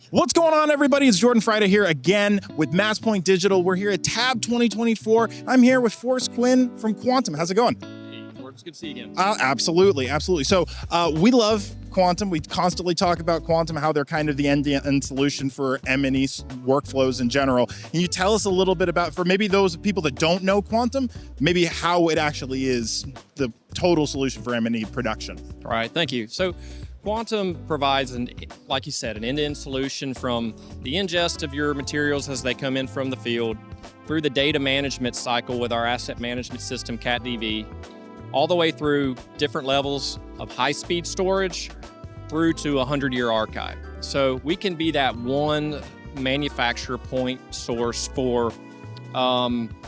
What's going on, everybody? It's Jordan Friday here again with Massepoint Digital. We're here at Tab 2024. I'm here with Forrest Quinn from Quantum. How's it going? Hey, it's good to see you again. Absolutely. So we love Quantum. We constantly talk about Quantum, how they're kind of the end-to-end solution for M&E workflows in general. Can you tell us a little bit about, for maybe those people that don't know Quantum, maybe how it actually is the total solution for M&E production? All right, thank you. So Quantum provides, like you said, an end-to-end solution from the ingest of your materials as they come in from the field, through the data management cycle with our asset management system, CatDV, all the way through different levels of high-speed storage through to a 100-year archive. So we can be that one manufacturer point source for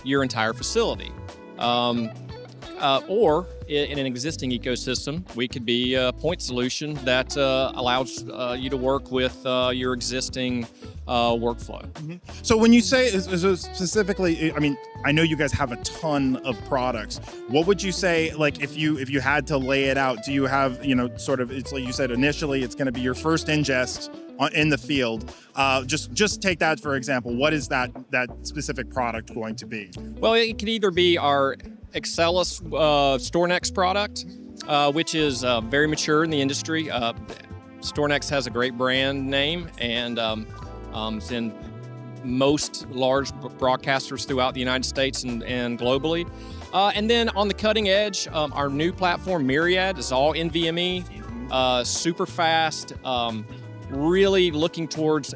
your entire facility. Or in an existing ecosystem, we could be a point solution that allows you to work with your existing workflow. Mm-hmm. So when you say specifically, I mean, I know you guys have a ton of products. What would you say, like, if you had to lay it out? Do you have, sort of? It's like you said initially, it's going to be your first ingest in the field. Just take that for example. What is that specific product going to be? Well, it could either be our Excelis StorNext product, which is very mature in the industry. StorNext has a great brand name, and it's in most large broadcasters throughout the United States and globally. And then on the cutting edge, our new platform, Myriad, is all NVMe, super fast, really looking towards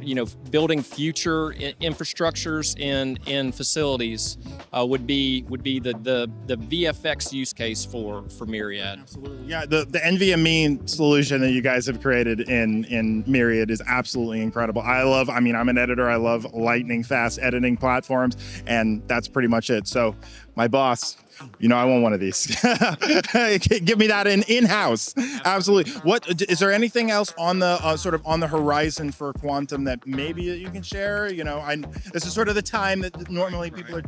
building future infrastructures in facilities would be the VFX use case for Myriad. Absolutely, yeah. The NVMe solution that you guys have created in Myriad is absolutely incredible. I'm an editor. I love lightning fast editing platforms, and that's pretty much it. So my boss, I want one of these. Give me that in-house. Absolutely. What is there anything else on the sort of on the horizon for Quantum that maybe you can share? This is sort of the time that normally people are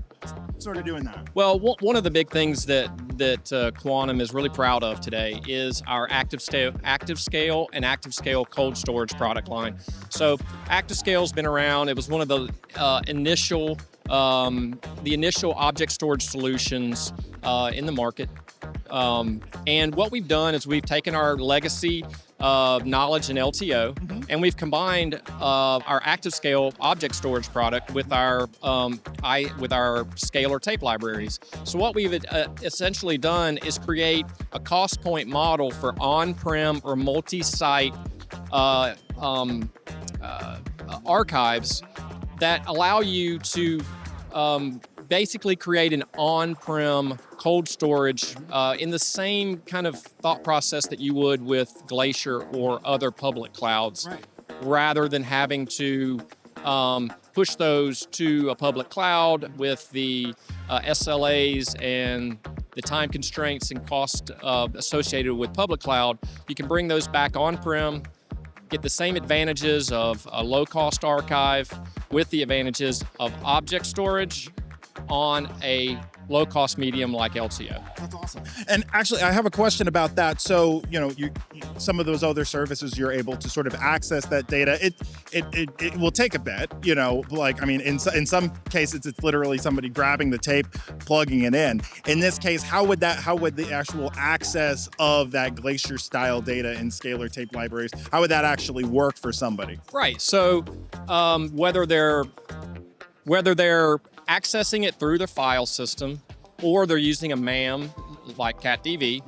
sort of doing that. Well, one of the big things that Quantum is really proud of today is our ActiveScale and ActiveScale cold storage product line. So ActiveScale's been around. It was one of the initial object storage solutions in the market. And what we've done is we've taken our legacy knowledge in LTO, and we've combined our ActiveScale object storage product with our scalar tape libraries. So what we've essentially done is create a cost point model for on-prem or multi-site archives that allow you to basically create an on-prem cold storage in the same kind of thought process that you would with Glacier or other public clouds, right, rather than having to push those to a public cloud with the SLAs and the time constraints and cost associated with public cloud. You can bring those back on-prem, get the same advantages of a low-cost archive with the advantages of object storage on a low-cost medium like LTO. That's awesome. And actually, I have a question about that. So, some of those other services, you're able to sort of access that data. It will take a bit, in some cases, it's literally somebody grabbing the tape, plugging it in. In this case, how would the actual access of that Glacier style data in scalar tape libraries, how would that actually work for somebody? Right. So, whether they're accessing it through the file system, or they're using a MAM like CatDV,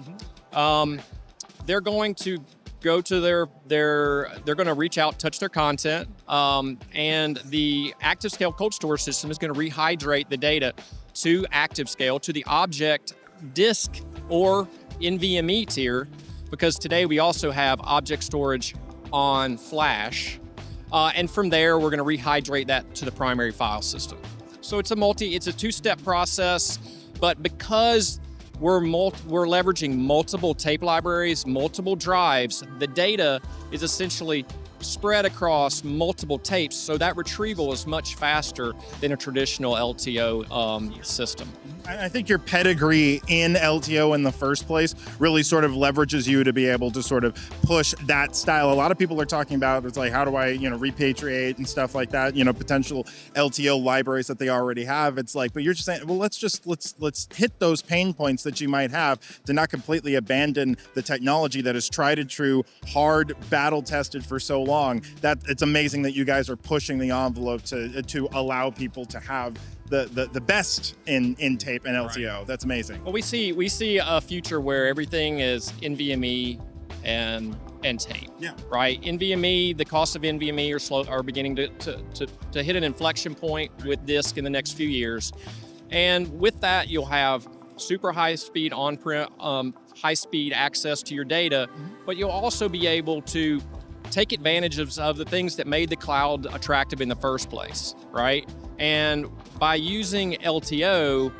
they're going to go to they're going to reach out, touch their content, and the ActiveScale cold storage system is going to rehydrate the data to ActiveScale, to the object disk or NVMe tier, because today we also have object storage on flash, and from there we're going to rehydrate that to the primary file system. So it's a two-step process, but because we're leveraging multiple tape libraries, multiple drives, the data is essentially spread across multiple tapes, so that retrieval is much faster than a traditional LTO system. I think your pedigree in LTO in the first place really sort of leverages you to be able to sort of push that style. A lot of people are talking about, it's like, how do I, repatriate and stuff like that, potential LTO libraries that they already have. It's like, but you're just saying, well, let's hit those pain points that you might have to not completely abandon the technology that is tried and true, hard, battle tested for so long. That it's amazing that you guys are pushing the envelope to allow people to have the best in tape and LTO. Right. That's amazing. Well, we see a future where everything is NVMe and tape. Yeah. Right. NVMe, the cost of NVMe are beginning to hit an inflection point with disk in the next few years, and with that you'll have super high speed on-prem, high speed access to your data, but you'll also be able to take advantage of the things that made the cloud attractive in the first place, right? And by using LTO,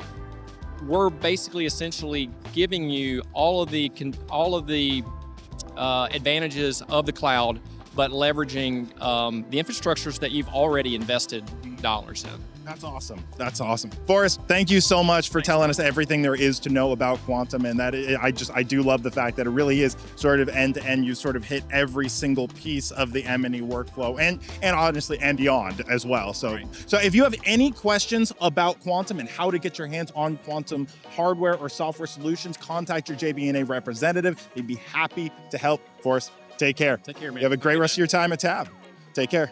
we're basically essentially giving you all of the advantages of the cloud, but leveraging the infrastructures that you've already invested dollars in. That's awesome. That's awesome. Forrest, thank you so much for telling us everything there is to know about quantum. And I do love the fact that it really is sort of end to end. You sort of hit every single piece of the M&E workflow and honestly and beyond as well. So if you have any questions about quantum and how to get your hands on quantum hardware or software solutions, contact your JB&A representative. They'd be happy to help. Forrest, take care. Take care, man. You have a great rest of your time at Tab. Take care.